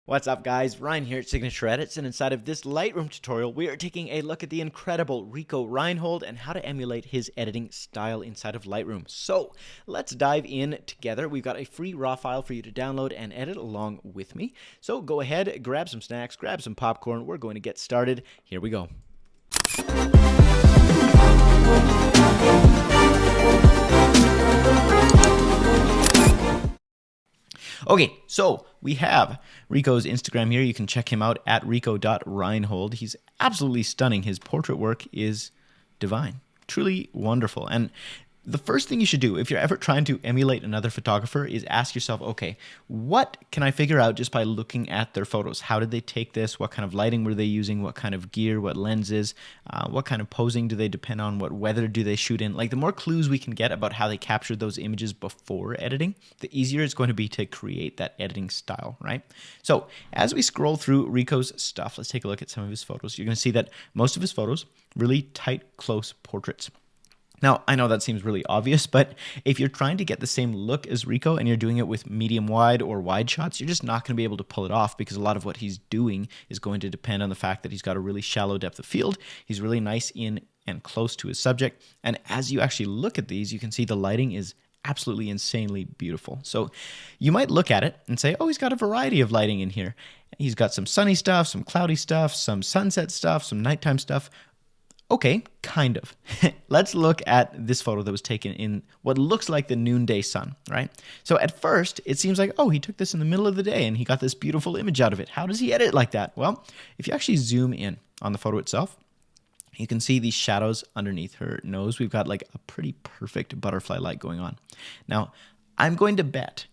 What's up guys, Ryan here at Signature Edits, and inside of this Lightroom tutorial we are taking a look at the incredible Rico Reinhold and how to emulate his editing style inside of Lightroom. So let's dive in together. We've got a free raw file for you to download and edit along with me. So go ahead, grab some snacks, grab some popcorn, we're going to get started. Here we go. Okay, so we have Rico's Instagram here. You can check him out at rico.reinhold. He's absolutely stunning. His portrait work is divine, truly wonderful. And the first thing you should do if you're ever trying to emulate another photographer is ask yourself, okay, what can I figure out just by looking at their photos? How did they take this? What kind of lighting were they using? What kind of gear? What lenses? What kind of posing do they depend on? What weather do they shoot in? Like, the more clues we can get about how they captured those images before editing, the easier it's going to be to create that editing style, right? So as we scroll through Rico's stuff, let's take a look at some of his photos. You're going to see that most of his photos, really tight, close portraits. Now, I know that seems really obvious, but if you're trying to get the same look as Rico and you're doing it with medium wide or wide shots, you're just not going to be able to pull it off because a lot of what he's doing is going to depend on the fact that he's got a really shallow depth of field. He's really nice in and close to his subject. And as you actually look at these, you can see the lighting is absolutely insanely beautiful. So you might look at it and say, oh, he's got a variety of lighting in here. He's got some sunny stuff, some cloudy stuff, some sunset stuff, some nighttime stuff. Okay, kind of. Let's look at this photo that was taken in what looks like the noonday sun, right? So at first, it seems like, oh, he took this in the middle of the day and he got this beautiful image out of it. How does he edit it like that? Well, if you actually zoom in on the photo itself, you can see these shadows underneath her nose. We've got like a pretty perfect butterfly light going on. Now, I'm going to bet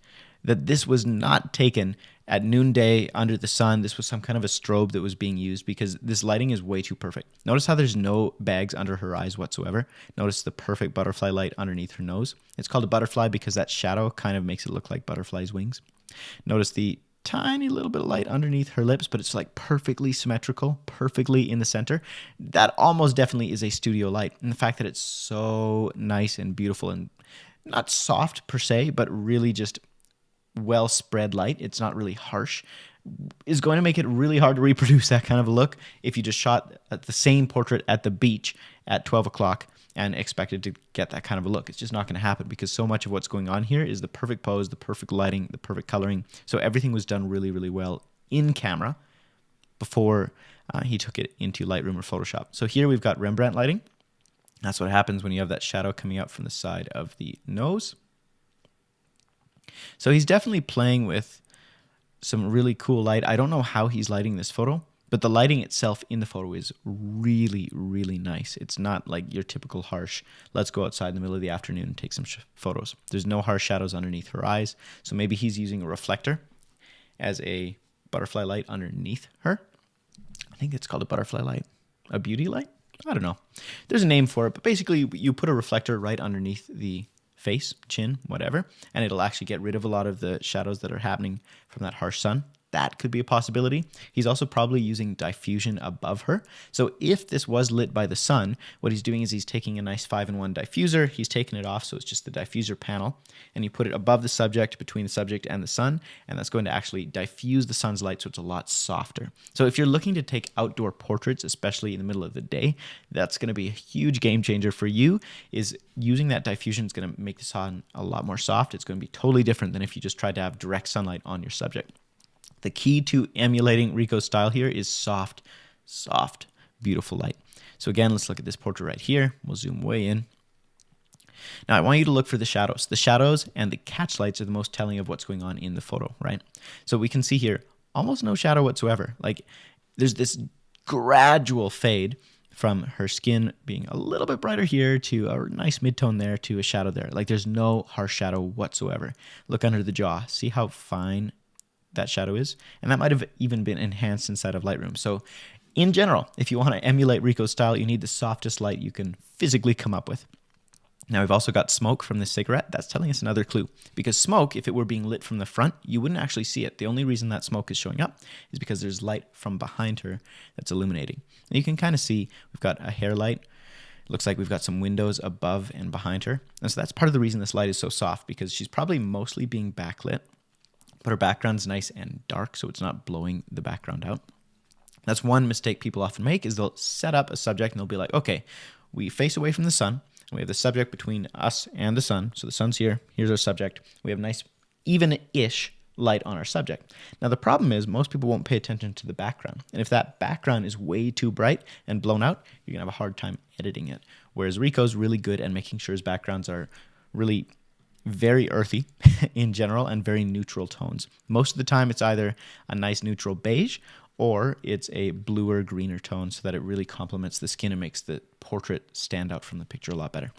that this was not taken at noonday under the sun. This was some kind of a strobe that was being used because this lighting is way too perfect. Notice how there's no bags under her eyes whatsoever. Notice the perfect butterfly light underneath her nose. It's called a butterfly because that shadow kind of makes it look like butterfly's wings. Notice the tiny little bit of light underneath her lips, but it's like perfectly symmetrical, perfectly in the center. That almost definitely is a studio light. And the fact that it's so nice and beautiful and not soft per se, but really just well spread light, it's not really harsh, is going to make it really hard to reproduce that kind of a look if you just shot the same portrait at the beach at 12 o'clock and expected to get that kind of a look. It's just not going to happen because so much of what's going on here is the perfect pose, the perfect lighting, the perfect coloring. So everything was done really, really well in camera before he took it into Lightroom or Photoshop. So here we've got Rembrandt lighting. That's what happens when you have that shadow coming out from the side of the nose. So he's definitely playing with some really cool light. I don't know how he's lighting this photo, but the lighting itself in the photo is really, really nice. It's not like your typical harsh, let's go outside in the middle of the afternoon and take some photos. There's no harsh shadows underneath her eyes. So maybe he's using a reflector as a butterfly light underneath her. I think it's called a butterfly light, a beauty light. I don't know. There's a name for it, but basically you put a reflector right underneath the face, chin, whatever, and it'll actually get rid of a lot of the shadows that are happening from that harsh sun. That could be a possibility. He's also probably using diffusion above her. So if this was lit by the sun, what he's doing is he's taking a nice 5-in-1 diffuser, he's taking it off, so it's just the diffuser panel, and you put it above the subject, between the subject and the sun, and that's going to actually diffuse the sun's light so it's a lot softer. So if you're looking to take outdoor portraits, especially in the middle of the day, that's going to be a huge game changer for you. Is using that diffusion is going to make the sun a lot more soft. It's going to be totally different than if you just tried to have direct sunlight on your subject. The key to emulating Rico's style here is soft, beautiful light. So again, let's look at this portrait right here. We'll zoom way in. Now I want you to look for the shadows. The shadows and the catch lights are the most telling of what's going on in the photo, right? So we can see here almost no shadow whatsoever. Like, there's this gradual fade from her skin being a little bit brighter here to a nice mid-tone there to a shadow there. Like, there's no harsh shadow whatsoever. Look under the jaw. See how fine that shadow is? And that might have even been enhanced inside of Lightroom. So in general, if you want to emulate Rico's style, you need the softest light you can physically come up with. Now we've also got smoke from this cigarette. That's telling us another clue. Because smoke, if it were being lit from the front, you wouldn't actually see it. The only reason that smoke is showing up is because there's light from behind her that's illuminating. And you can kind of see we've got a hair light. Looks like we've got some windows above and behind her. And so that's part of the reason this light is so soft, because she's probably mostly being backlit but her background's nice and dark, so it's not blowing the background out. That's one mistake people often make, is they'll set up a subject and they'll be like, okay, we face away from the sun. We have the subject between us and the sun. So the sun's here. Here's our subject. We have nice, even-ish light on our subject. Now, the problem is most people won't pay attention to the background. And if that background is way too bright and blown out, you're going to have a hard time editing it. Whereas Rico's really good at making sure his backgrounds are really very earthy in general and very neutral tones. Most of the time, it's either a nice neutral beige or it's a bluer, greener tone so that it really complements the skin and makes the portrait stand out from the picture a lot better.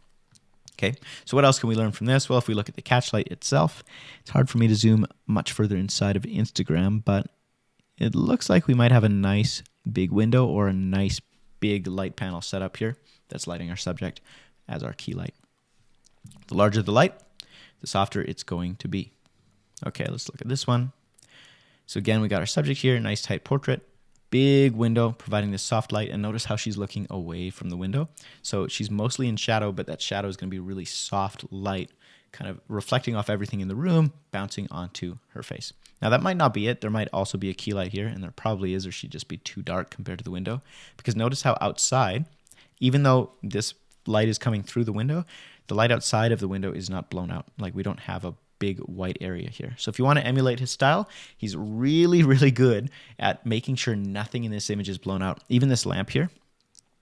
Okay, so what else can we learn from this? Well, if we look at the catch light itself, it's hard for me to zoom much further inside of Instagram, but it looks like we might have a nice big window or a nice big light panel set up here that's lighting our subject as our key light. The larger the light, the softer it's going to be. Okay, let's look at this one. So again, we got our subject here, nice tight portrait, big window providing this soft light, and notice how she's looking away from the window. So she's mostly in shadow, but that shadow is going to be really soft light, kind of reflecting off everything in the room, bouncing onto her face. Now that might not be it. There might also be a key light here, and there probably is, or she'd just be too dark compared to the window. Because notice how outside, even though this light is coming through the window, the light outside of the window is not blown out. Like we don't have a big white area here. So if you want to emulate his style, he's really, really good at making sure nothing in this image is blown out. Even this lamp here,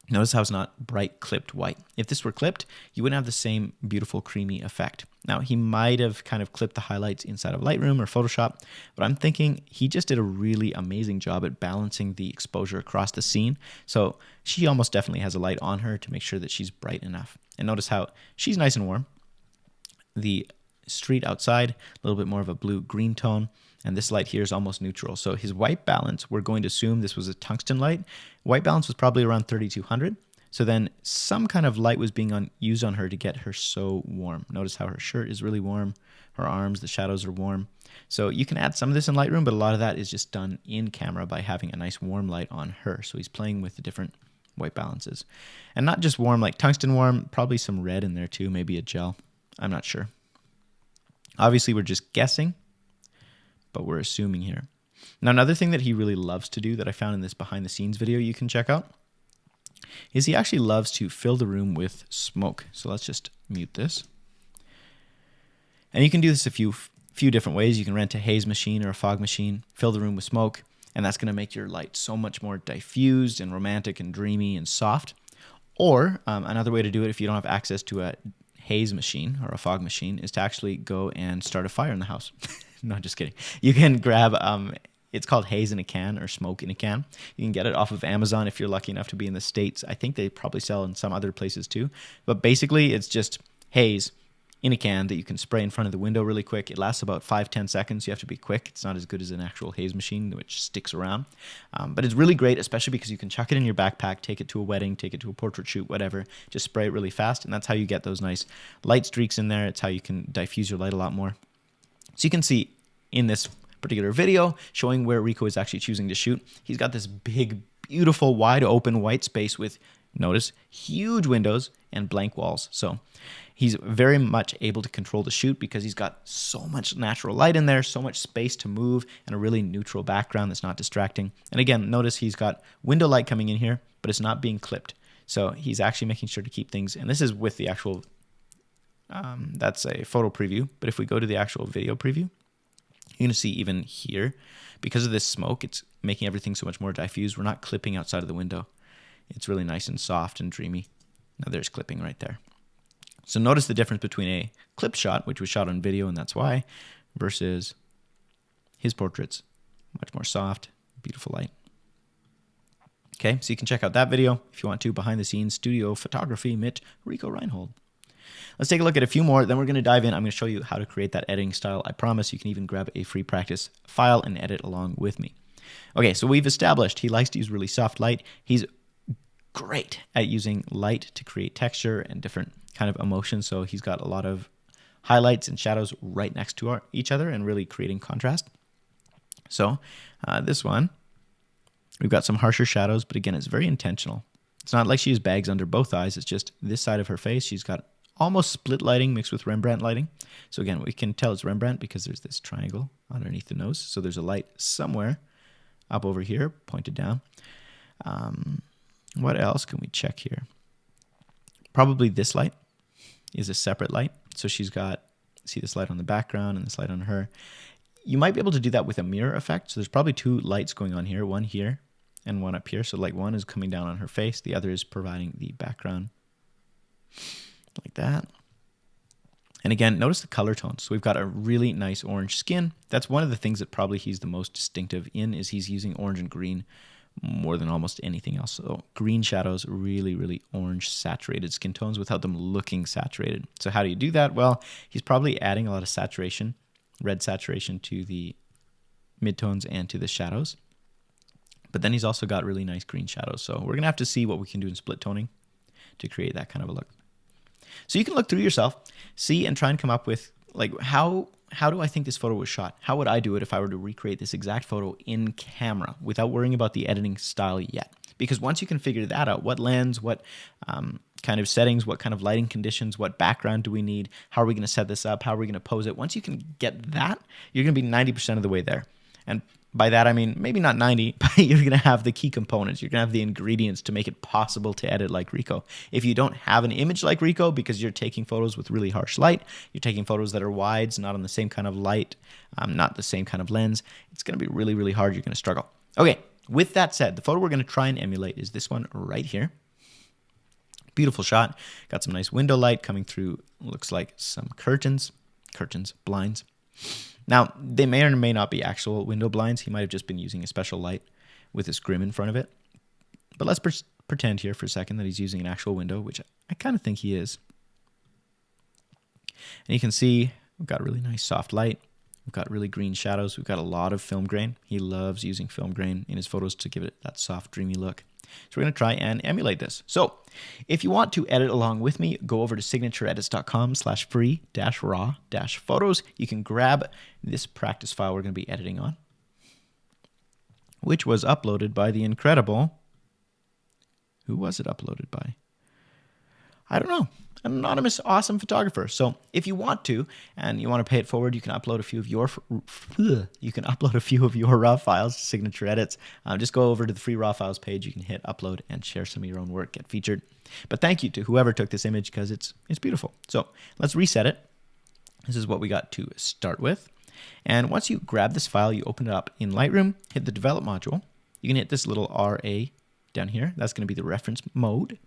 notice how it's not bright clipped white. If this were clipped, you wouldn't have the same beautiful creamy effect. Now, he might have kind of clipped the highlights inside of Lightroom or Photoshop, but I'm thinking he just did a really amazing job at balancing the exposure across the scene. So she almost definitely has a light on her to make sure that she's bright enough. And notice how she's nice and warm. The street outside, a little bit more of a blue-green tone, and this light here is almost neutral. So his white balance, we're going to assume this was a tungsten light. White balance was probably around 3200. So then some kind of light was being used on her to get her so warm. Notice how her shirt is really warm, her arms, the shadows are warm. So you can add some of this in Lightroom, but a lot of that is just done in camera by having a nice warm light on her. So he's playing with the different white balances. And not just warm like tungsten warm, probably some red in there too, maybe a gel. I'm not sure. Obviously, we're just guessing, but we're assuming here. Now, another thing that he really loves to do that I found in this behind the scenes video you can check out is he actually loves to fill the room with smoke. So let's just mute this. And you can do this a few different ways. You can rent a haze machine or a fog machine, fill the room with smoke, and that's going to make your light so much more diffused and romantic and dreamy and soft. Or another way to do it if you don't have access to a haze machine or a fog machine is to actually go and start a fire in the house. No, just kidding. You can grab, it's called haze in a can or smoke in a can. You can get it off of Amazon if you're lucky enough to be in the States. I think they probably sell in some other places too. But basically, it's just haze in a can that you can spray in front of the window really quick. It lasts about 5-10 seconds. You have to be quick. It's not as good as an actual haze machine, which sticks around. But it's really great, especially because you can chuck it in your backpack, take it to a wedding, take it to a portrait shoot, whatever. Just spray it really fast, and that's how you get those nice light streaks in there. It's how you can diffuse your light a lot more. So you can see in this particular video showing where Rico is actually choosing to shoot, he's got this big, beautiful, wide open white space with, notice, huge windows and blank walls. So he's very much able to control the shoot because he's got so much natural light in there, so much space to move, and a really neutral background that's not distracting. And again, notice he's got window light coming in here, but it's not being clipped. So he's actually making sure to keep things, and this is with the actual, that's a photo preview, but if we go to the actual video preview, you're going to see even here, because of this smoke, it's making everything so much more diffused. We're not clipping outside of the window. It's really nice and soft and dreamy. Now there's clipping right there. So notice the difference between a clip shot, which was shot on video, and that's why, versus his portraits. Much more soft, beautiful light. Okay, so you can check out that video if you want to, behind the scenes studio photography mit Rico Reinhold. Let's take a look at a few more, then we're going to dive in. I'm going to show you how to create that editing style. I promise you can even grab a free practice file and edit along with me. Okay, so we've established he likes to use really soft light. He's great at using light to create texture and different kind of emotions. So he's got a lot of highlights and shadows right next to each other and really creating contrast. So this one, we've got some harsher shadows, but again, it's very intentional. It's not like she has bags under both eyes. It's just this side of her face. She's got almost split lighting mixed with Rembrandt lighting. So again, we can tell it's Rembrandt because there's this triangle underneath the nose. So there's a light somewhere up over here, pointed down. What else can we check here? Probably this light is a separate light. So she's got, see this light on the background and this light on her. You might be able to do that with a mirror effect. So there's probably two lights going on here, one here and one up here. So like one is coming down on her face, the other is providing the background like that. And again, notice the color tones. So we've got a really nice orange skin. That's one of the things that probably he's the most distinctive in, is he's using orange and green more than almost anything else. So green shadows, really, really orange saturated skin tones without them looking saturated. So how do you do that? Well, he's probably adding a lot of saturation, red saturation to the midtones and to the shadows. But then he's also got really nice green shadows. So we're going to have to see what we can do in split toning to create that kind of a look. So you can look through yourself, see, and try and come up with, like, how do I think this photo was shot? How would I do it if I were to recreate this exact photo in camera without worrying about the editing style yet? Because once you can figure that out, what lens, what kind of settings, what kind of lighting conditions, what background do we need, how are we going to set this up, how are we going to pose it? Once you can get that, you're going to be 90% of the way there. And by that, I mean, maybe not 90, but you're going to have the key components. You're going to have the ingredients to make it possible to edit like Rico. If you don't have an image like Rico because you're taking photos with really harsh light, you're taking photos that are wides, not on the same kind of light, not the same kind of lens, it's going to be really, really hard. You're going to struggle. Okay, with that said, the photo we're going to try and emulate is this one right here. Beautiful shot. Got some nice window light coming through, looks like some curtains, blinds. Now, they may or may not be actual window blinds. He might have just been using a special light with a scrim in front of it. But let's pretend here for a second that he's using an actual window, which I kind of think he is. And you can see we've got really nice soft light. We've got really green shadows. We've got a lot of film grain. He loves using film grain in his photos to give it that soft, dreamy look. So we're going to try and emulate this. So if you want to edit along with me, go over to signatureedits.com/free-raw-photos. You can grab this practice file we're going to be editing on, which was uploaded by the incredible, who was it uploaded by? I don't know. An anonymous, awesome photographer. So if you want to, and you want to pay it forward, you can upload a few of your raw files to Signature Edits. Just go over to the free raw files page. You can hit upload and share some of your own work, get featured. But thank you to whoever took this image because it's beautiful. So let's reset it. This is what we got to start with. And once you grab this file, you open it up in Lightroom, hit the develop module. You can hit this little RA down here. That's going to be the reference mode.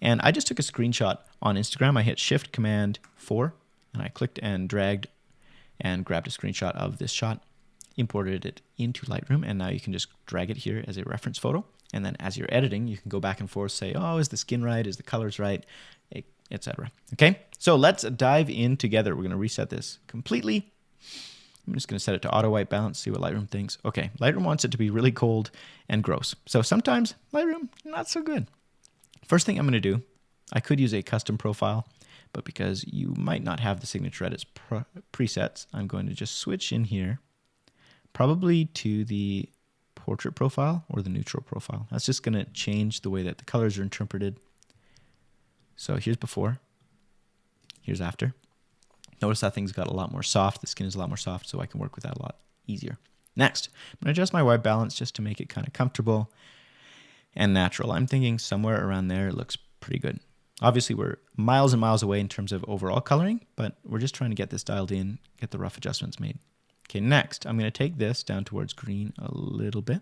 And I just took a screenshot on Instagram. I hit Shift-Command-4, and I clicked and dragged and grabbed a screenshot of this shot, imported it into Lightroom, and now you can just drag it here as a reference photo. And then as you're editing, you can go back and forth, say, oh, is the skin right? Is the colors right? Etc. Okay, so let's dive in together. We're going to reset this completely. I'm just going to set it to auto white balance, see what Lightroom thinks. Okay, Lightroom wants it to be really cold and gross. So sometimes Lightroom, not so good. First thing I'm going to do, I could use a custom profile, but because you might not have the Signature Edits presets, I'm going to just switch in here, probably to the portrait profile or the neutral profile. That's just going to change the way that the colors are interpreted. So here's before, here's after. Notice that thing's got a lot more soft. The skin is a lot more soft, so I can work with that a lot easier. Next, I'm going to adjust my white balance just to make it kind of comfortable and natural. I'm thinking somewhere around there looks pretty good. Obviously, we're miles and miles away in terms of overall coloring, but we're just trying to get this dialed in, get the rough adjustments made. Okay, next, I'm going to take this down towards green a little bit.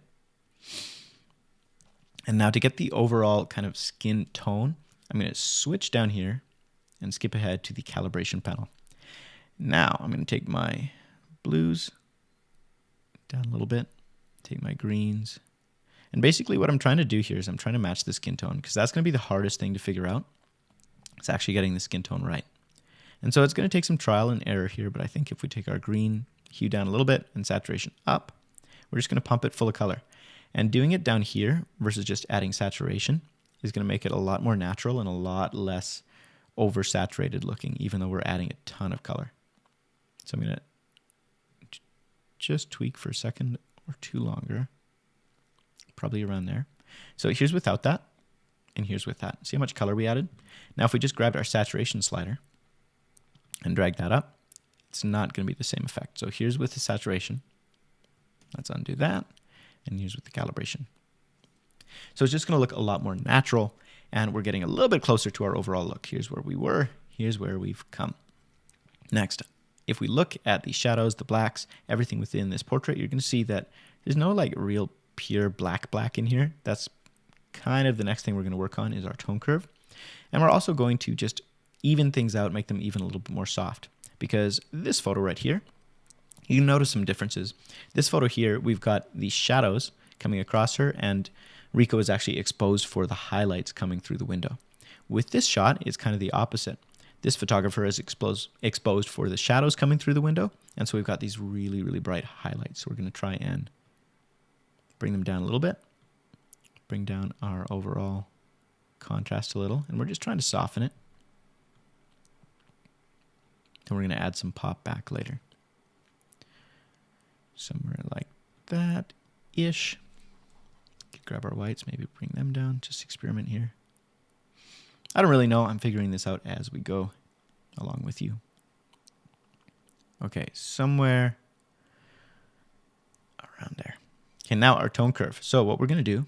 And now to get the overall kind of skin tone, I'm going to switch down here and skip ahead to the calibration panel. Now, I'm going to take my blues down a little bit, take my greens. And basically what I'm trying to do here is I'm trying to match the skin tone because that's going to be the hardest thing to figure out. It's actually getting the skin tone right. And so it's going to take some trial and error here, but I think if we take our green hue down a little bit and saturation up, we're just going to pump it full of color. And doing it down here versus just adding saturation is going to make it a lot more natural and a lot less oversaturated looking, even though we're adding a ton of color. So I'm going to just tweak for a second or two longer. Probably around there. So here's without that. And here's with that. See how much color we added? Now if we just grabbed our saturation slider and drag that up, it's not going to be the same effect. So here's with the saturation. Let's undo that. And here's with the calibration. So it's just going to look a lot more natural, and we're getting a little bit closer to our overall look. Here's where we were. Here's where we've come. Next, if we look at the shadows, the blacks, everything within this portrait, you're going to see that there's no like real pure black in here. That's kind of the next thing we're going to work on is our tone curve. And we're also going to just even things out, make them even a little bit more soft. Because this photo right here, you can notice some differences. This photo here, we've got the shadows coming across her, and Rico is actually exposed for the highlights coming through the window. With this shot, it's kind of the opposite. This photographer is exposed for the shadows coming through the window, and so we've got these really, really bright highlights. So we're going to try and bring them down a little bit. Bring down our overall contrast a little, and we're just trying to soften it. Then we're going to add some pop back later. Somewhere like that-ish. Grab our whites, maybe bring them down, just experiment here. I don't really know, I'm figuring this out as we go along with you. Okay, somewhere around there. Okay, now our tone curve. So what we're going to do,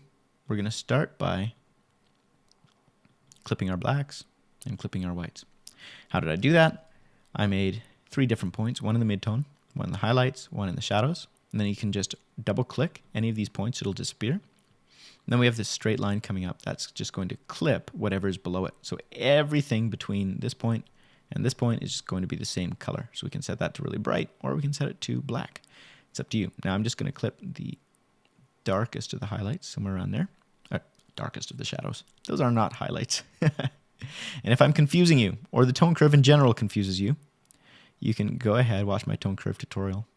we're going to start by clipping our blacks and clipping our whites. How did I do that? I made 3 different points, one in the midtone, one in the highlights, one in the shadows, and then you can just double click any of these points, it'll disappear. And then we have this straight line coming up that's just going to clip whatever is below it. So everything between this point and this point is just going to be the same color. So we can set that to really bright, or we can set it to black. It's up to you. Now I'm just going to clip the darkest of the highlights, somewhere around there. Darkest of the shadows. Those are not highlights. And if I'm confusing you, or the tone curve in general confuses you, you can go ahead, watch my tone curve tutorial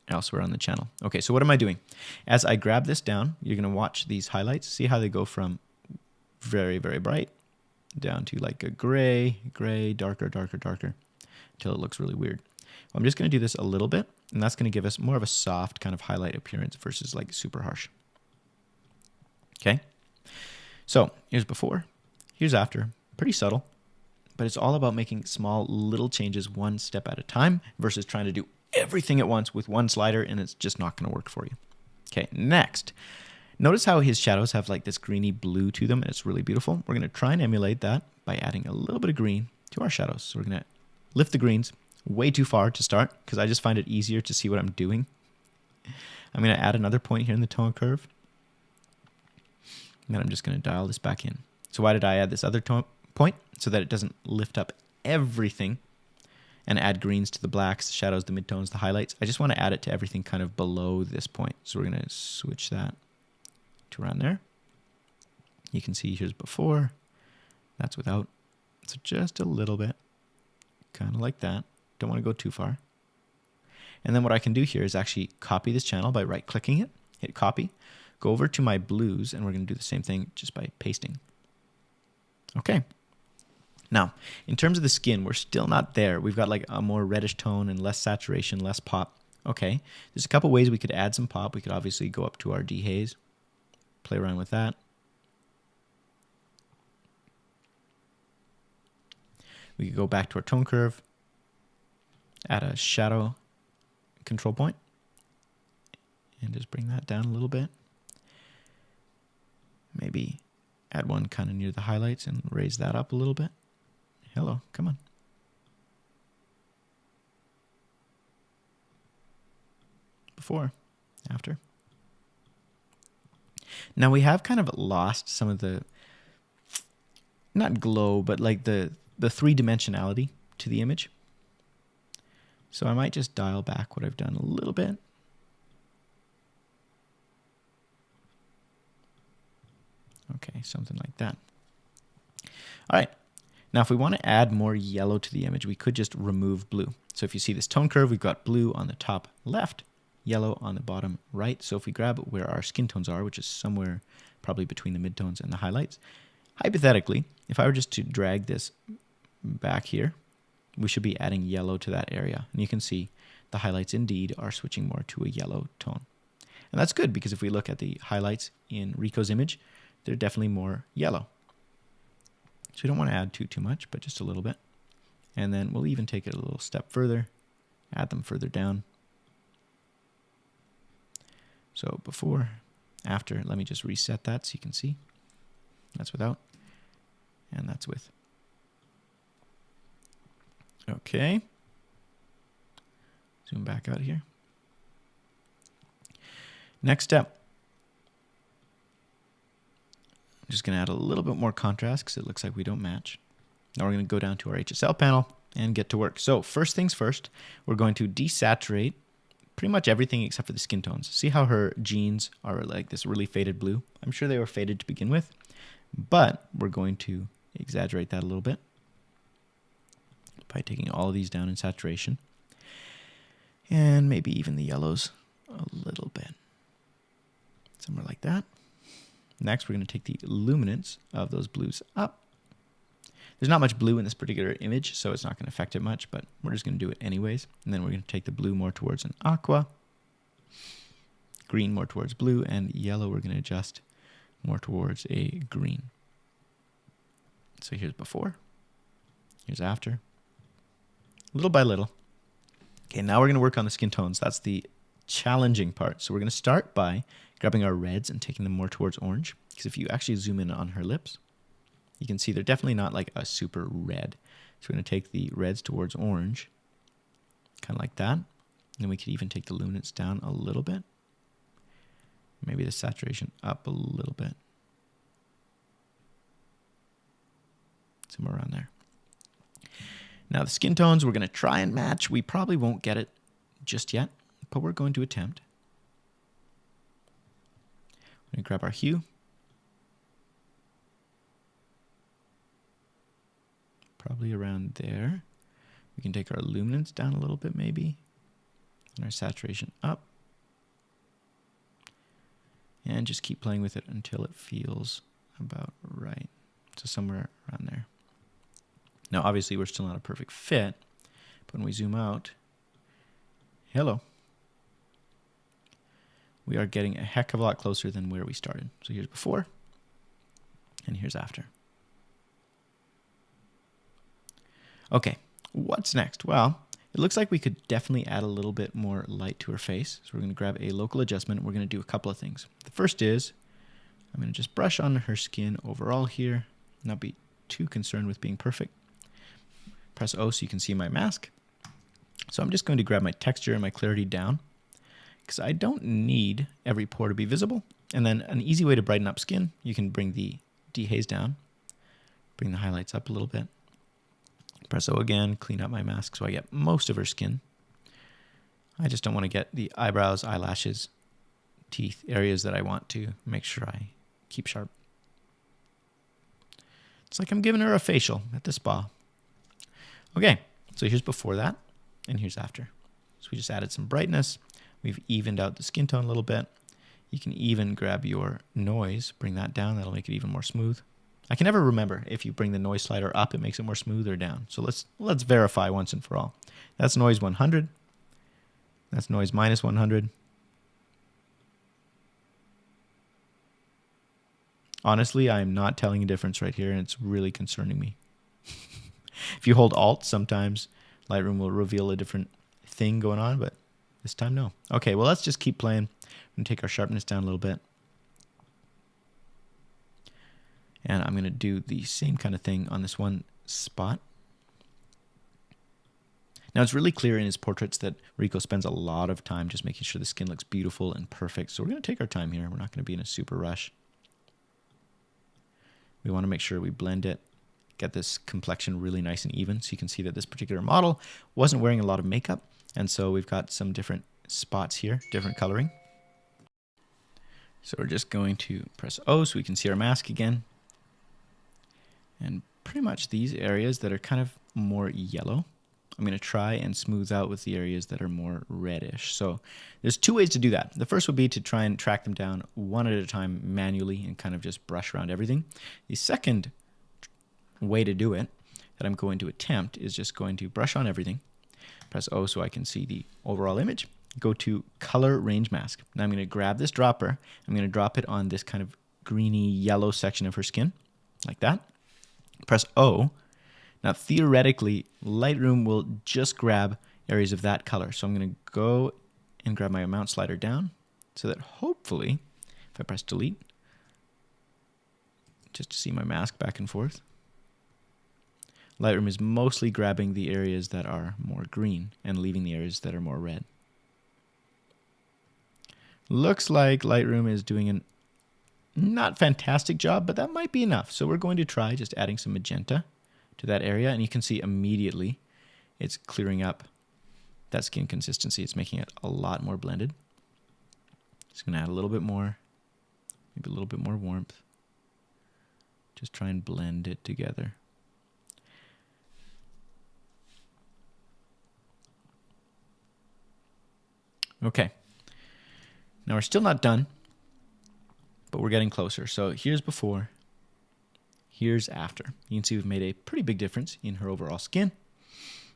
elsewhere on the channel. Okay, so what am I doing? As I grab this down, you're going to watch these highlights, see how they go from very, very bright down to like a gray, darker, until it looks really weird. Well, I'm just going to do this a little bit, and that's going to give us more of a soft kind of highlight appearance versus like super harsh. Okay, so here's before, here's after, pretty subtle, but it's all about making small little changes one step at a time versus trying to do everything at once with one slider, and it's just not going to work for you. Okay, next, notice how his shadows have like this greeny blue to them, and it's really beautiful. We're going to try and emulate that by adding a little bit of green to our shadows. So we're going to lift the greens way too far to start, because I just find it easier to see what I'm doing. I'm going to add another point here in the tone curve, and then I'm just going to dial this back in. So why did I add this other point? So that it doesn't lift up everything and add greens to the blacks, the shadows, the midtones, the highlights. I just want to add it to everything kind of below this point. So we're going to switch that to around there. You can see here's before, that's without. So just a little bit, kind of like that. Don't want to go too far. And then what I can do here is actually copy this channel by right-clicking it, hit copy, go over to my blues, and we're going to do the same thing just by pasting. Okay. Now, in terms of the skin, we're still not there. We've got like a more reddish tone and less saturation, less pop. Okay, there's a couple ways we could add some pop. We could obviously go up to our dehaze, play around with that. We could go back to our tone curve, add a shadow control point, and just bring that down a little bit. Maybe add one kind of near the highlights and raise that up a little bit. Hello, come on. Before, after. Now we have kind of lost some of the, not glow, but like the three-dimensionality to the image. So I might just dial back what I've done a little bit. Okay, something like that. All right. Now, if we want to add more yellow to the image, we could just remove blue. So if you see this tone curve, we've got blue on the top left, yellow on the bottom right. So if we grab where our skin tones are, which is somewhere probably between the midtones and the highlights, hypothetically, if I were just to drag this back here, we should be adding yellow to that area. And you can see the highlights indeed are switching more to a yellow tone. And that's good, because if we look at the highlights in Rico's image, they're definitely more yellow. So we don't want to add too much, but just a little bit. And then we'll even take it a little step further, add them further down. So before, after, let me just reset that so you can see. That's without, and that's with. Okay. Zoom back out here. Next step. I'm just going to add a little bit more contrast because it looks like we don't match. Now we're going to go down to our HSL panel and get to work. So first things first, we're going to desaturate pretty much everything except for the skin tones. See how her jeans are like this really faded blue? I'm sure they were faded to begin with, but we're going to exaggerate that a little bit by taking all of these down in saturation. And maybe even the yellows a little bit. Somewhere like that. Next, we're going to take the luminance of those blues up. There's not much blue in this particular image, so it's not going to affect it much, but we're just going to do it anyways. And then we're going to take the blue more towards an aqua, green more towards blue, and yellow we're going to adjust more towards a green. So here's before, here's after, little by little. Okay, now we're going to work on the skin tones. That's the challenging part. So we're going to start by grabbing our reds and taking them more towards orange. Because if you actually zoom in on her lips, you can see they're definitely not like a super red. So we're going to take the reds towards orange, kind of like that. And then we could even take the luminance down a little bit. Maybe the saturation up a little bit. Somewhere around there. Now the skin tones we're going to try and match. We probably won't get it just yet, but we're going to attempt. We're going to grab our hue. Probably around there. We can take our luminance down a little bit maybe. And our saturation up. And just keep playing with it until it feels about right. So somewhere around there. Now, obviously, we're still not a perfect fit, but when we zoom out, hello, we are getting a heck of a lot closer than where we started. So here's before, and here's after. Okay, what's next? Well, it looks like we could definitely add a little bit more light to her face. So we're going to grab a local adjustment. We're going to do a couple of things. The first is I'm going to just brush on her skin overall here, not be too concerned with being perfect. Press O so you can see my mask. So I'm just going to grab my texture and my clarity down because I don't need every pore to be visible. And then an easy way to brighten up skin, you can bring the dehaze down, bring the highlights up a little bit. Press O again, clean up my mask so I get most of her skin. I just don't want to get the eyebrows, eyelashes, teeth, areas that I want to make sure I keep sharp. It's like I'm giving her a facial at the spa. Okay, so here's before that, and here's after. So we just added some brightness. We've evened out the skin tone a little bit. You can even grab your noise, bring that down. That'll make it even more smooth. I can never remember if you bring the noise slider up, it makes it more smooth, or down. So let's verify once and for all. That's noise 100. That's noise minus 100. Honestly, I'm not telling a difference right here, and it's really concerning me. If you hold Alt, sometimes Lightroom will reveal a different thing going on, but this time, no. Okay, well, let's just keep playing. I'm going to take our sharpness down a little bit. And I'm going to do the same kind of thing on this one spot. Now, it's really clear in his portraits that Rico spends a lot of time just making sure the skin looks beautiful and perfect. So we're going to take our time here. We're not going to be in a super rush. We want to make sure we blend it, get this complexion really nice and even. So you can see that this particular model wasn't wearing a lot of makeup. And so we've got some different spots here, different coloring. So we're just going to press O so we can see our mask again. And pretty much these areas that are kind of more yellow, I'm going to try and smooth out with the areas that are more reddish. So there's two ways to do that. The first would be to try and track them down one at a time manually and kind of just brush around everything. The second way to do it that I'm going to attempt is just going to brush on everything, press O so I can see the overall image, go to color range mask. Now I'm going to grab this dropper, I'm going to drop it on this kind of greeny yellow section of her skin, like that. Press O. Now, theoretically, Lightroom will just grab areas of that color. So I'm going to go and grab my amount slider down so that hopefully, if I press delete, just to see my mask back and forth, Lightroom is mostly grabbing the areas that are more green and leaving the areas that are more red. Looks like Lightroom is doing a not fantastic job, but that might be enough. So we're going to try just adding some magenta to that area, and you can see immediately it's clearing up that skin consistency. It's making it a lot more blended. Just going to add a little bit more, maybe a little bit more warmth. Just try and blend it together. Okay. Now we're still not done, but we're getting closer. So here's before, here's after. You can see we've made a pretty big difference in her overall skin.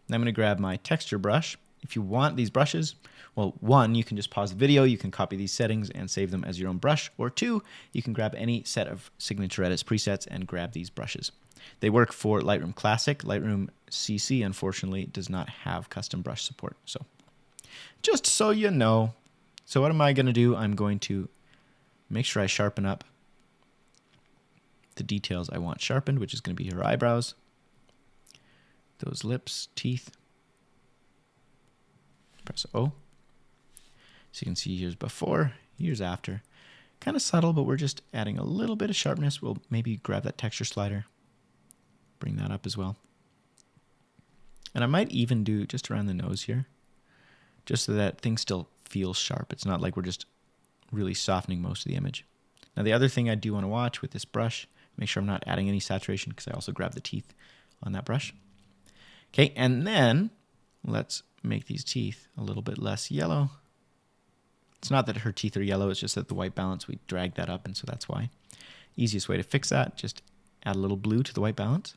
Now I'm going to grab my texture brush. If you want these brushes, well, one, you can just pause the video, you can copy these settings and save them as your own brush, or two, you can grab any set of Signature Edits presets and grab these brushes. They work for Lightroom Classic. Lightroom CC, unfortunately, does not have custom brush support. So just so you know. So what am I going to do? I'm going to make sure I sharpen up the details I want sharpened, which is going to be her eyebrows, those lips, teeth. Press O. So you can see here's before, here's after. Kind of subtle, but we're just adding a little bit of sharpness. We'll maybe grab that texture slider, bring that up as well. And I might even do just around the nose here, just so that things still feel sharp. It's not like we're just really softening most of the image. Now the other thing I do want to watch with this brush, make sure I'm not adding any saturation because I also grab the teeth on that brush. Okay, and then let's make these teeth a little bit less yellow. It's not that her teeth are yellow, it's just that the white balance, we dragged that up, and so that's why. Easiest way to fix that, just add a little blue to the white balance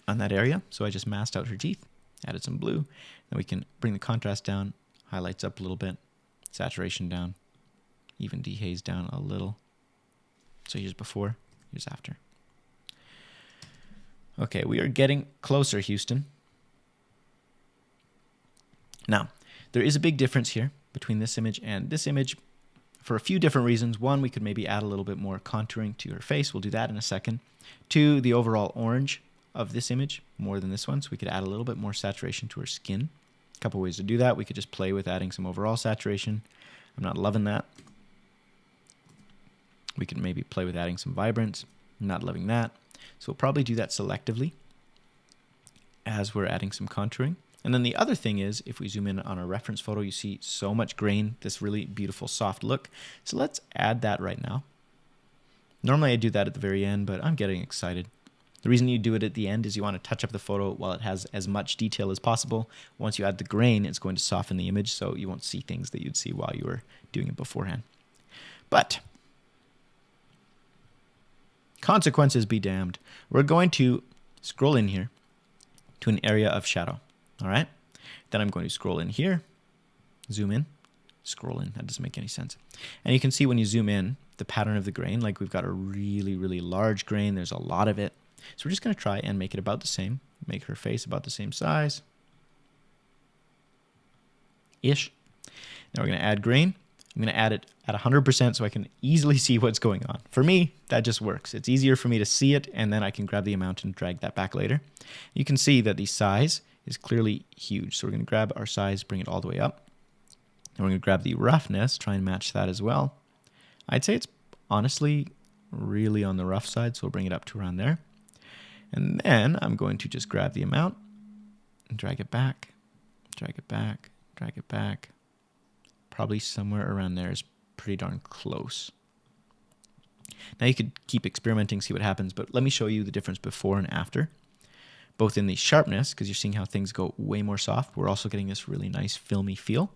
on that area. So I just masked out her teeth, added some blue. Then we can bring the contrast down, highlights up a little bit, saturation down, even dehaze down a little. So here's before, here's after. Okay, we are getting closer, Houston. Now, there is a big difference here between this image and this image for a few different reasons. One, we could maybe add a little bit more contouring to her face. We'll do that in a second. Two, the overall orange of this image more than this one, so we could add a little bit more saturation to her skin. A couple ways to do that. We could just play with adding some overall saturation. I'm not loving that. We could maybe play with adding some vibrance. I'm not loving that. So we'll probably do that selectively as we're adding some contouring. And then the other thing is, if we zoom in on our reference photo, you see so much grain, this really beautiful soft look. So let's add that right now. Normally I do that at the very end, but I'm getting excited. The reason you do it at the end is you want to touch up the photo while it has as much detail as possible. Once you add the grain, it's going to soften the image, so you won't see things that you'd see while you were doing it beforehand. But consequences be damned. We're going to scroll in here to an area of shadow. All right. Then I'm going to scroll in here, zoom in, scroll in. That doesn't make any sense. And you can see when you zoom in, the pattern of the grain, like we've got a really, really large grain. There's a lot of it. So we're just going to try and make it about the same. Make her face about the same size. Ish. Now we're going to add grain. I'm going to add it at 100% so I can easily see what's going on. For me, that just works. It's easier for me to see it, and then I can grab the amount and drag that back later. You can see that the size is clearly huge. So we're going to grab our size, bring it all the way up. And we're going to grab the roughness, try and match that as well. I'd say it's honestly really on the rough side, so we'll bring it up to around there. And then I'm going to just grab the amount and drag it back, drag it back, drag it back. Probably somewhere around there is pretty darn close. Now you could keep experimenting, see what happens, but let me show you the difference before and after. Both in the sharpness, because you're seeing how things go way more soft. We're also getting this really nice filmy feel.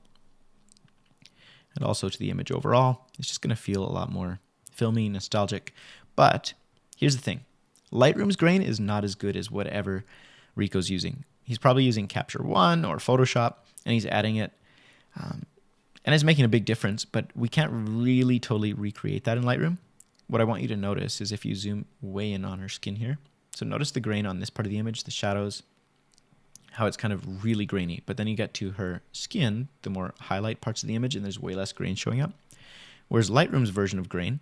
And also to the image overall, it's just going to feel a lot more filmy, nostalgic. But here's the thing. Lightroom's grain is not as good as whatever Rico's using. He's probably using Capture One or Photoshop, and he's adding it. And it's making a big difference, but we can't really totally recreate that in Lightroom. what I want you to notice is if you zoom way in on her skin here. So notice the grain on this part of the image, the shadows, how it's kind of really grainy. But then you get to her skin, the more highlight parts of the image, and there's way less grain showing up. Whereas Lightroom's version of grain,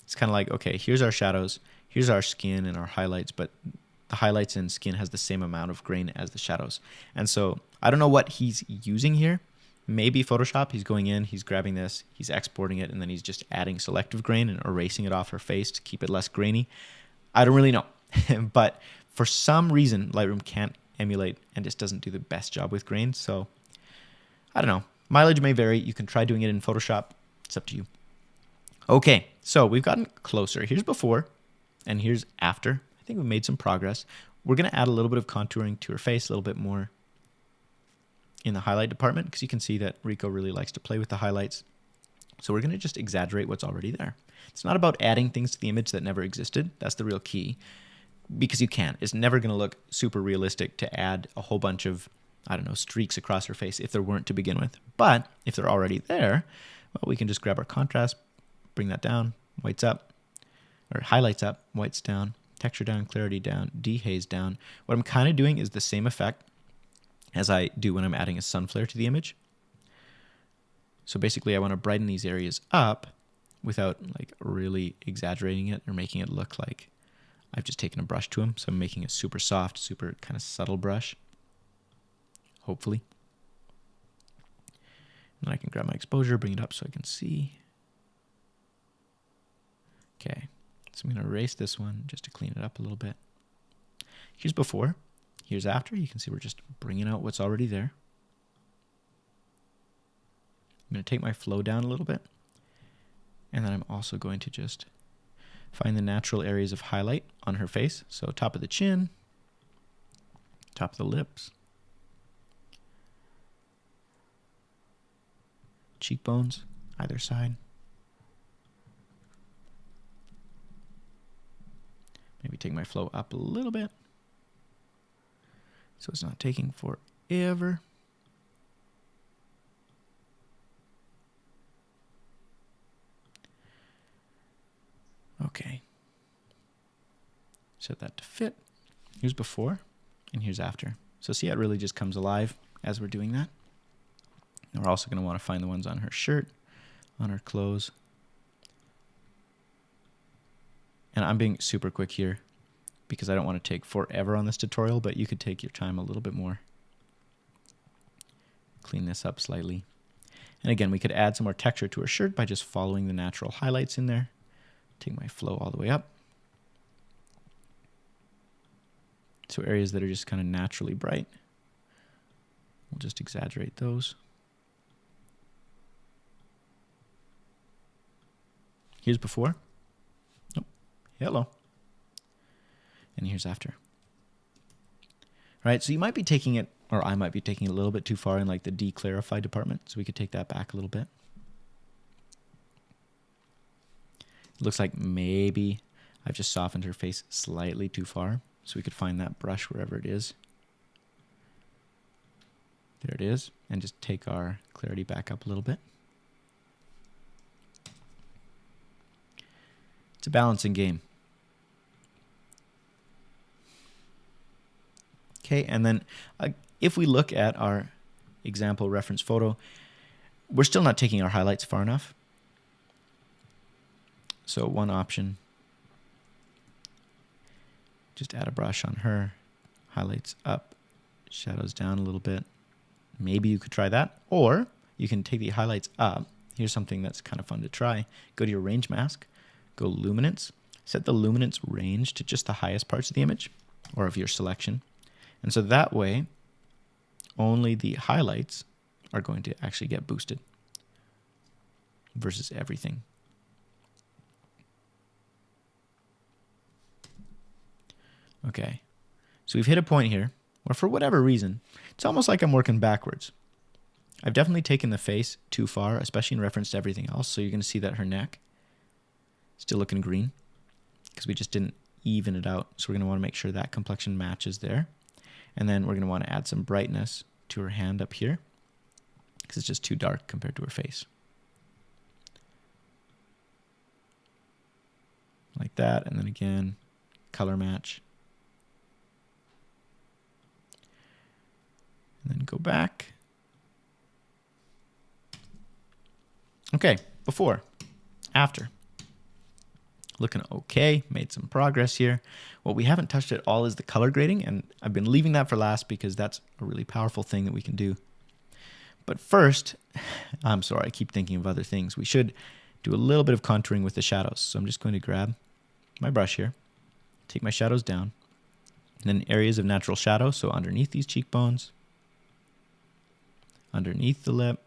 it's kind of like, okay, here's our shadows, here's our skin and our highlights, but the highlights and skin has the same amount of grain as the shadows. And so I don't know what he's using here. Maybe Photoshop, he's going in, he's grabbing this, he's exporting it, and then he's just adding selective grain and erasing it off her face to keep it less grainy. I don't really know. But for some reason, Lightroom can't emulate and just doesn't do the best job with grain. So I don't know. Mileage may vary. You can try doing it in Photoshop. It's up to you. Okay, so we've gotten closer. Here's before and here's after. I think we've made some progress. We're going to add a little bit of contouring to her face, a little bit more in the highlight department, because you can see that Rico really likes to play with the highlights. So we're going to just exaggerate what's already there. It's not about adding things to the image that never existed. That's the real key, because you can. It's never going to look super realistic to add a whole bunch of, I don't know, streaks across her face if there weren't to begin with. But if they're already there, well, we can just grab our contrast, bring that down, whites up, or highlights up, whites down, texture down, clarity down, dehaze down. What I'm kind of doing is the same effect as I do when I'm adding a sun flare to the image. So basically I want to brighten these areas up without like really exaggerating it or making it look like I've just taken a brush to them. So I'm making a super soft, super kind of subtle brush, hopefully. And then I can grab my exposure, bring it up so I can see. Okay, so I'm going to erase this one just to clean it up a little bit. Here's before, here's after. You can see we're just bringing out what's already there. I'm going to take my flow down a little bit. And then I'm also going to just find the natural areas of highlight on her face. So top of the chin, top of the lips, cheekbones, either side. Maybe take my flow up a little bit so it's not taking forever. Okay. Set that to fit. Here's before and here's after. So see how it really just comes alive as we're doing that. And we're also going to want to find the ones on her shirt, on her clothes. And I'm being super quick here because I don't want to take forever on this tutorial, but you could take your time a little bit more. Clean this up slightly. And again, we could add some more texture to her shirt by just following the natural highlights in there. Take my flow all the way up. So areas that are just kind of naturally bright, we'll just exaggerate those. Here's before. Oh, hello. And here's after. All right, so you might be taking it, or I might be taking it a little bit too far in like the declarify department, so we could take that back a little bit. It looks like maybe I've just softened her face slightly too far, so we could find that brush wherever it is. There it is, and just take our clarity back up a little bit. It's a balancing game. Okay, and then if we look at our example reference photo, we're still not taking our highlights far enough. So one option, just add a brush on her, highlights up, shadows down a little bit. Maybe you could try that, or you can take the highlights up. Here's something that's kind of fun to try. Go to your range mask, go luminance, set the luminance range to just the highest parts of the image or of your selection. And so that way, only the highlights are going to actually get boosted versus everything. Okay, so we've hit a point here where for whatever reason, it's almost like I'm working backwards. I've definitely taken the face too far, especially in reference to everything else. So you're going to see that her neck is still looking green because we just didn't even it out. So we're going to want to make sure that complexion matches there. And then we're going to want to add some brightness to her hand up here because it's just too dark compared to her face. like that, and then again, color match. And then go back. Okay, before, after. Looking okay, made some progress here. What we haven't touched at all is the color grading, and I've been leaving that for last because that's a really powerful thing that we can do. But first, I'm sorry, I keep thinking of other things. We should do a little bit of contouring with the shadows. So I'm just going to grab my brush here, take my shadows down, and then areas of natural shadow, so underneath these cheekbones, underneath the lip,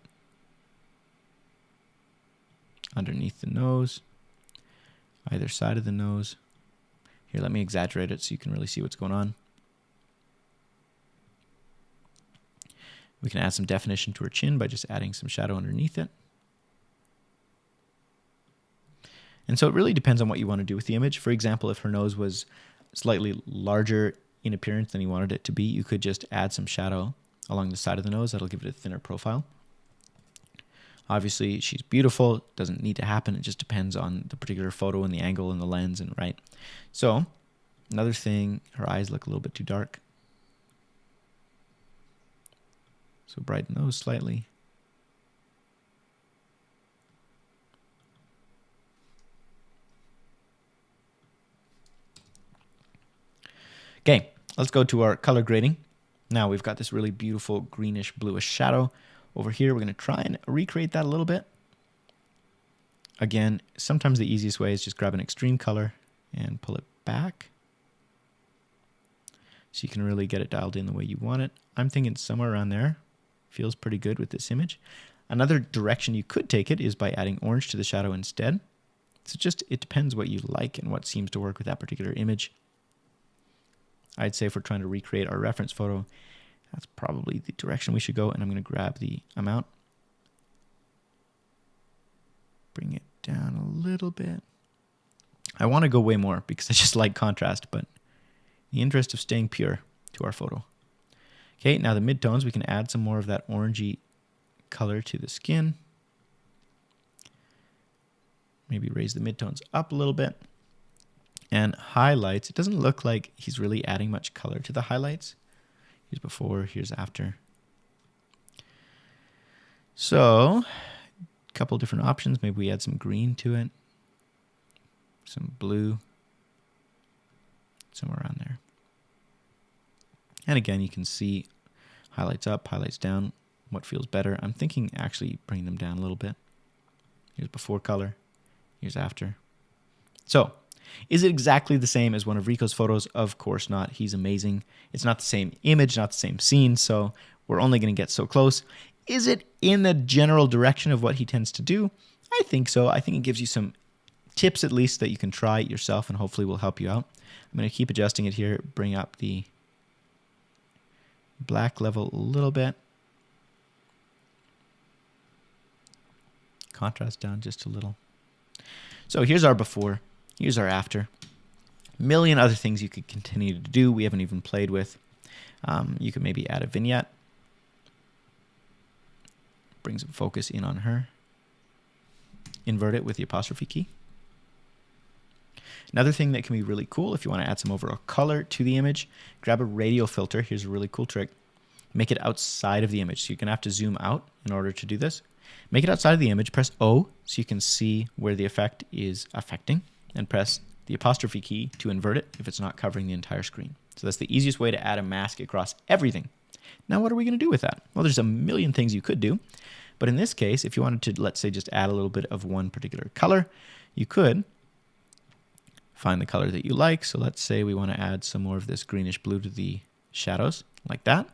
underneath the nose, either side of the nose. Here, let me exaggerate it so you can really see what's going on. We can add some definition to her chin by just adding some shadow underneath it. And so it really depends on what you want to do with the image. For example, if her nose was slightly larger in appearance than you wanted it to be, you could just add some shadow along the side of the nose. That'll give it a thinner profile. Obviously, she's beautiful. It doesn't need to happen. It just depends on the particular photo and the angle and the lens, and right. So another thing, her eyes look a little bit too dark. So brighten those slightly. Okay, let's go to our color grading. Now we've got this really beautiful greenish bluish shadow. Over here, we're going to try and recreate that a little bit. Again, sometimes the easiest way is just grab an extreme color and pull it back, so you can really get it dialed in the way you want it. I'm thinking somewhere around there. Feels pretty good with this image. Another direction you could take it is by adding orange to the shadow instead. So just, it depends what you like and what seems to work with that particular image. I'd say if we're trying to recreate our reference photo, that's probably the direction we should go. And I'm going to grab the amount, bring it down a little bit. I want to go way more because I just like contrast, but in the interest of staying pure to our photo. Okay, now the midtones, we can add some more of that orangey color to the skin. Maybe raise the midtones up a little bit. And highlights, it doesn't look like he's really adding much color to the highlights. Here's before, here's after. So, a couple different options. Maybe we add some green to it, some blue, somewhere around there. And again, you can see highlights up, highlights down, what feels better. I'm thinking actually bring them down a little bit. Here's before color, here's after. So, is it exactly the same as one of Rico's photos? Of course not. He's amazing. It's not the same image, not the same scene, so we're only going to get so close. Is it in the general direction of what he tends to do? I think so. I think it gives you some tips at least that you can try yourself and hopefully will help you out. I'm going to keep adjusting it here, bring up the black level a little bit. Contrast down just a little. So here's our before. Here's our after. A million other things you could continue to do we haven't even played with. You could maybe add a vignette. Bring some focus in on her. Invert it with the apostrophe key. Another thing that can be really cool if you want to add some overall color to the image, grab a radial filter. Here's a really cool trick. Make it outside of the image. So you're going to have to zoom out in order to do this. Make it outside of the image. Press O so you can see where the effect is affecting. And press the apostrophe key to invert it if it's not covering the entire screen. So that's the easiest way to add a mask across everything. Now what are we going to do with that? Well, there's a million things you could do. But in this case, if you wanted to, let's say, just add a little bit of one particular color, you could find the color that you like. So let's say we want to add some more of this greenish blue to the shadows, like that.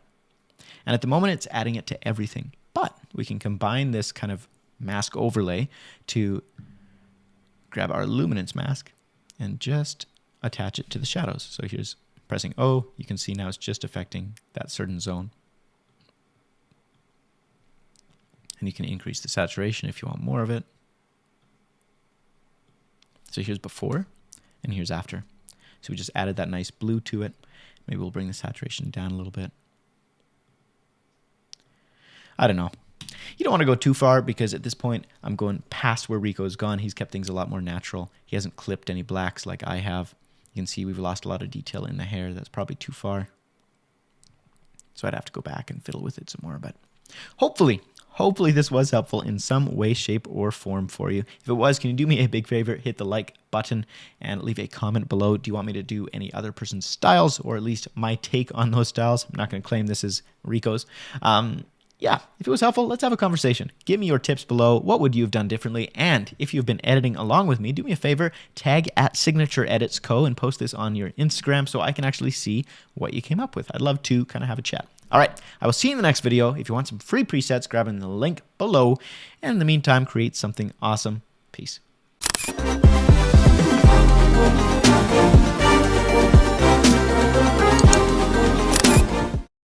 And at the moment, it's adding it to everything. But we can combine this kind of mask overlay to grab our luminance mask and just attach it to the shadows. So here's pressing O. You can see now it's just affecting that certain zone. And you can increase the saturation if you want more of it. So here's before and here's after. So we just added that nice blue to it. Maybe we'll bring the saturation down a little bit. I don't know. You don't want to go too far because at this point I'm going past where Rico's gone. He's kept things a lot more natural. He hasn't clipped any blacks like I have. You can see we've lost a lot of detail in the hair. That's probably too far. So I'd have to go back and fiddle with it some more. But hopefully this was helpful in some way, shape, or form for you. If it was, can you do me a big favor? Hit the like button and leave a comment below. Do you want me to do any other person's styles, or at least my take on those styles? I'm not going to claim this is Rico's. Yeah, if it was helpful, let's have a conversation. Give me your tips below. What would you have done differently? And if you've been editing along with me, do me a favor, tag at Signature Edits Co. and post this on your Instagram so I can actually see what you came up with. I'd love to kind of have a chat. All right, I will see you in the next video. If you want some free presets, grab in the link below. And in the meantime, create something awesome. Peace.